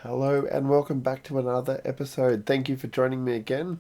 Hello and welcome back to another episode. Thank you for joining me again.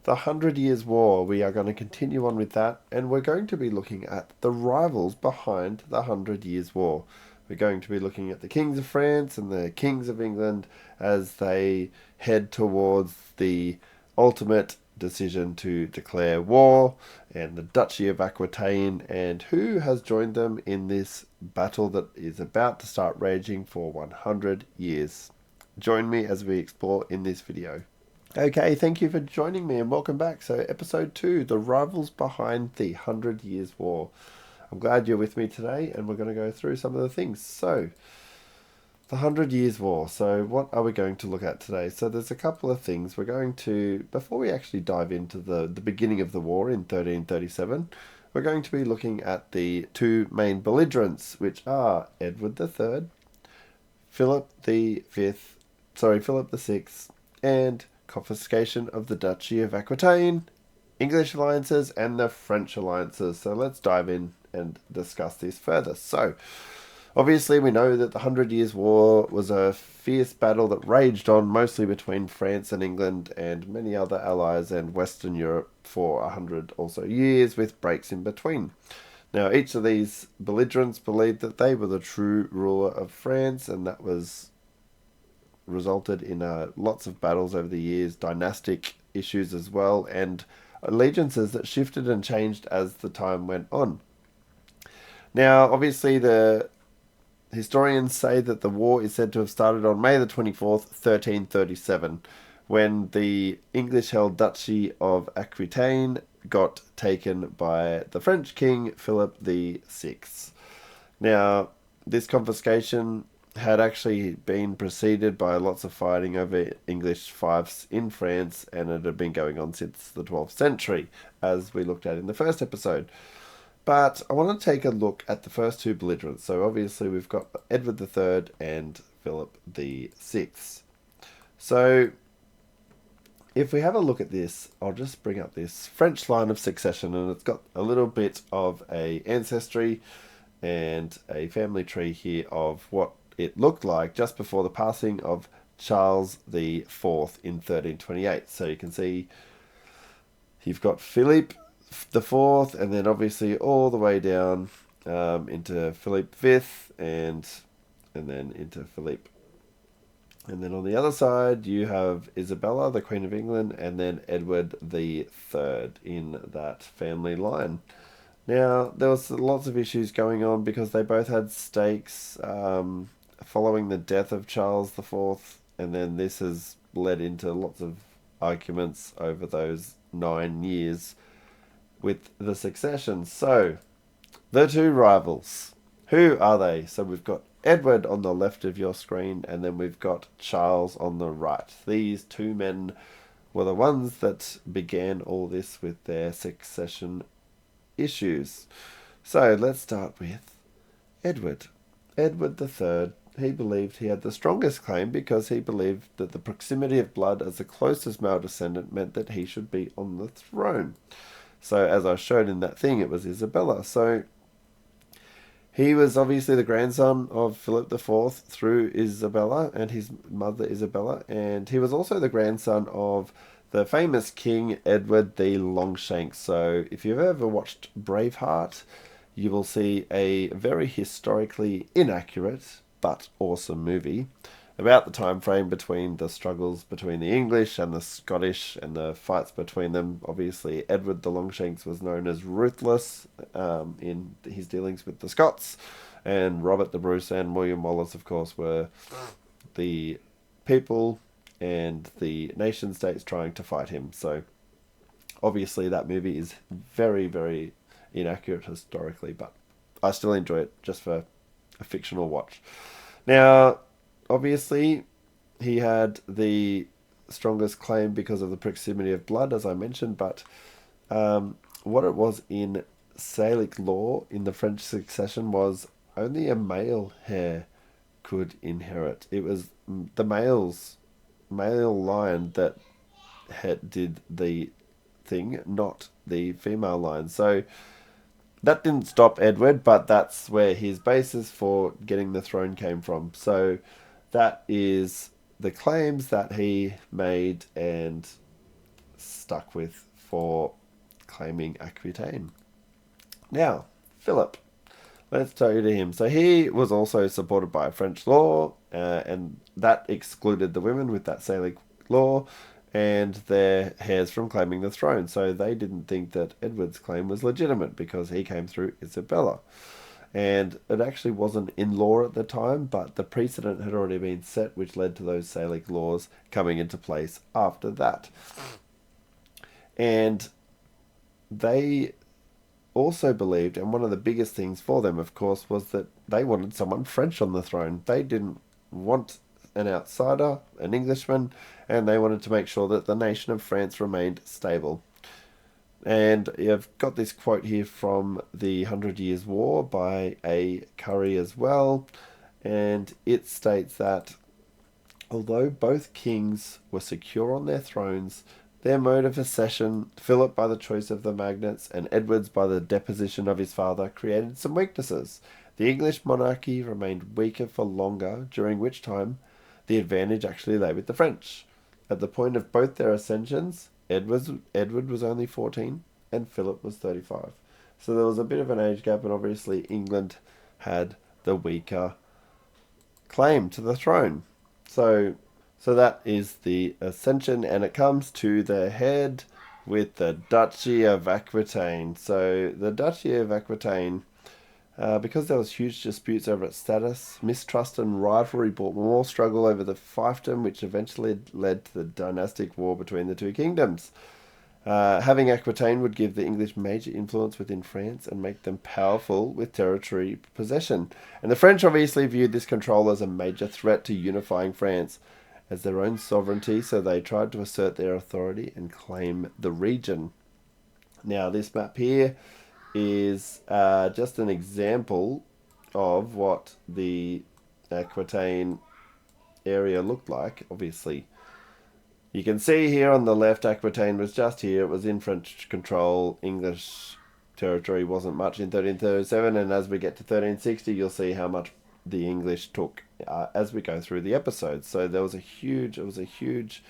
The Hundred Years' War, we are going to continue on with that, and we're going to be looking at the rivals behind the Hundred Years' War. We're going to be looking at the kings of France and the kings of England as they head towards the ultimate decision to declare war, and the Duchy of Aquitaine, and who has joined them in this battle that is about to start raging for 100 years. Join me as we explore in this video. Okay, thank you for joining me and welcome back. So, episode 2, the rivals behind the Hundred Years' War. I'm glad you're with me today and we're going to go through some of the things. So, the Hundred Years' War. So, what are we going to look at today? So, there's a couple of things. We're going to, before we actually dive into the beginning of the war in 1337, we're going to be looking at the two main belligerents, which are Edward III, Philip the Sixth, and confiscation of the Duchy of Aquitaine, English alliances, and the French alliances. So let's dive in and discuss this further. So, obviously, we know that the Hundred Years' War was a fierce battle that raged on mostly between France and England and many other allies and Western Europe for 100 or so years, with breaks in between. Now, each of these belligerents believed that they were the true ruler of France, and that was resulted in lots of battles over the years, dynastic issues as well, and allegiances that shifted and changed as the time went on. Now, obviously, the historians say that the war is said to have started on May the 24th, 1337, when the English-held Duchy of Aquitaine got taken by the French king, Philip the Sixth. Now, this confiscation had actually been preceded by lots of fighting over English fiefs in France, and it had been going on since the 12th century, as we looked at in the first episode. But I want to take a look at the first two belligerents. So obviously we've got Edward III and Philip the Sixth. So if we have a look at this, I'll just bring up this French line of succession, and it's got a little bit of a ancestry and a family tree here of what it looked like just before the passing of Charles the Fourth in 1328. So you can see you've got Philip the Fourth, and then obviously all the way down into Philip Fifth, and then into Philip. And then on the other side, you have Isabella, the Queen of England, and then Edward the Third in that family line. Now, there was lots of issues going on because they both had stakes following the death of Charles the Fourth, and then this has led into lots of arguments over those 9 years with the succession. So, the two rivals. Who are they? So we've got Edward on the left of your screen, and then we've got Charles on the right. These two men were the ones that began all this with their succession issues. So let's start with Edward. Edward III, he believed he had the strongest claim because he believed that the proximity of blood as the closest male descendant meant that he should be on the throne. So as I showed in that thing, it was Isabella. So he was obviously the grandson of Philip IV through Isabella and his mother Isabella, and he was also the grandson of the famous King Edward the Longshanks. So if you've ever watched Braveheart, you will see a very historically inaccurate but awesome movie about the time frame between the struggles between the English and the Scottish and the fights between them. Obviously, Edward the Longshanks was known as ruthless in his dealings with the Scots, and Robert the Bruce and William Wallace, of course, were the people and the nation states trying to fight him. So obviously that movie is very, very inaccurate historically, but I still enjoy it just for a fictional watch. Now, obviously, he had the strongest claim because of the proximity of blood, as I mentioned, but what it was in Salic law in the French succession was only a male heir could inherit. It was the male line that did the thing, not the female line. So that didn't stop Edward, but that's where his basis for getting the throne came from. So that is the claims that he made and stuck with for claiming Aquitaine. Now, Philip, let's turn to him. So he was also supported by French law, and that excluded the women with that Salic law and their heirs from claiming the throne. So they didn't think that Edward's claim was legitimate because he came through Isabella. And it actually wasn't in law at the time, but the precedent had already been set, which led to those Salic laws coming into place after that. And they also believed, and one of the biggest things for them, of course, was that they wanted someone French on the throne. They didn't want an outsider, an Englishman, and they wanted to make sure that the nation of France remained stable. And I've got this quote here from the 100 Years' War by A. Curry as well, and it states that although both kings were secure on their thrones, their mode of accession, Philip by the choice of the magnates and Edward's by the deposition of his father, created some weaknesses. The English monarchy remained weaker for longer, during which time the advantage actually lay with the French. At the point of both their ascensions, Edward was only 14 and Philip was 35. So there was a bit of an age gap, and obviously England had the weaker claim to the throne. So that is the ascension, and it comes to the head with the Duchy of Aquitaine. So the Duchy of Aquitaine, because there was huge disputes over its status, mistrust and rivalry brought more struggle over the fiefdom, which eventually led to the dynastic war between the two kingdoms. Having Aquitaine would give the English major influence within France and make them powerful with territory possession. And the French obviously viewed this control as a major threat to unifying France as their own sovereignty, so they tried to assert their authority and claim the region. Now, this map here is just an example of what the Aquitaine area looked like. Obviously, you can see here on the left, Aquitaine was just here. It was in French control. English territory wasn't much in 1337, and as we get to 1360, you'll see how much the English took as we go through the episodes. So it was a huge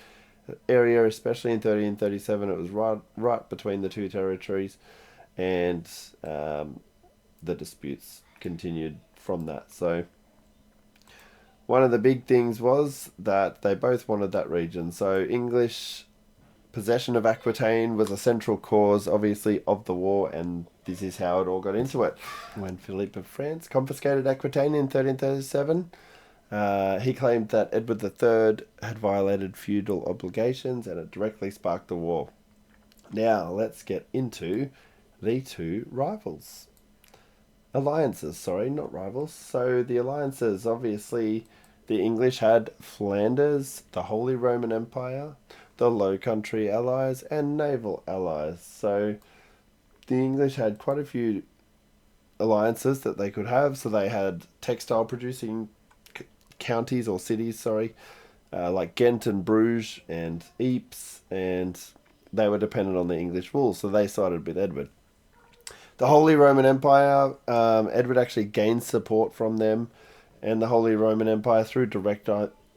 area, especially in 1337. It was right between the two territories, and the disputes continued from that. So one of the big things was that they both wanted that region. So English possession of Aquitaine was a central cause, obviously, of the war, and this is how it all got into it. When Philip of France confiscated Aquitaine in 1337, he claimed that Edward III had violated feudal obligations, and it directly sparked the war. Now, let's get into the two rivals. Alliances, sorry, not rivals. So the alliances, obviously, the English had Flanders, the Holy Roman Empire, the Low Country allies, and naval allies. So the English had quite a few alliances that they could have. So they had textile producing counties or cities, like Ghent and Bruges and Ypres, and they were dependent on the English wool, so they sided with Edward. The Holy Roman Empire, Edward actually gained support from them and the Holy Roman Empire through direct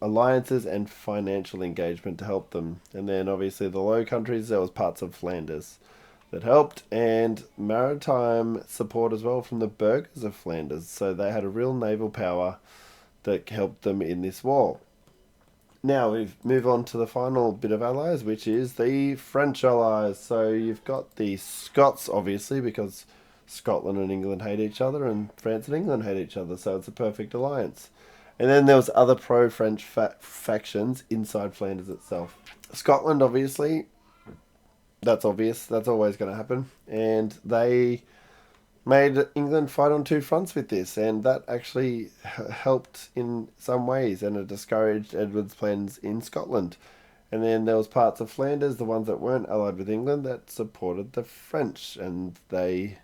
alliances and financial engagement to help them. And then obviously the Low Countries, there was parts of Flanders that helped, and maritime support as well from the burghers of Flanders. So they had a real naval power that helped them in this war. Now we move on to the final bit of allies, which is the French allies. So you've got the Scots, obviously, because Scotland and England hate each other, and France and England hate each other, so it's a perfect alliance. And then there was other pro-French factions inside Flanders itself. Scotland, obviously, that's obvious. That's always going to happen. And they made England fight on two fronts with this, and that actually helped in some ways, and it discouraged Edward's plans in Scotland. And then there was parts of Flanders, the ones that weren't allied with England, that supported the French, and they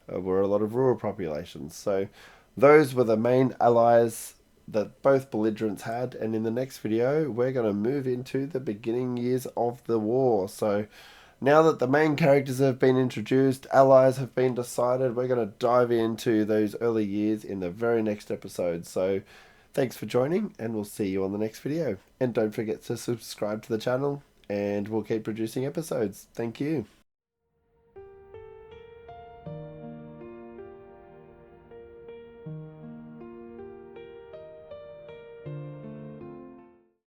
were a lot of rural populations. So those were the main allies that both belligerents had, and in the next video we're going to move into the beginning years of the war. So now that the main characters have been introduced, allies have been decided, we're going to dive into those early years in the very next episode. So Thanks for joining, and we'll see you on the next video. And don't forget to subscribe to the channel, and we'll keep producing episodes. Thank you.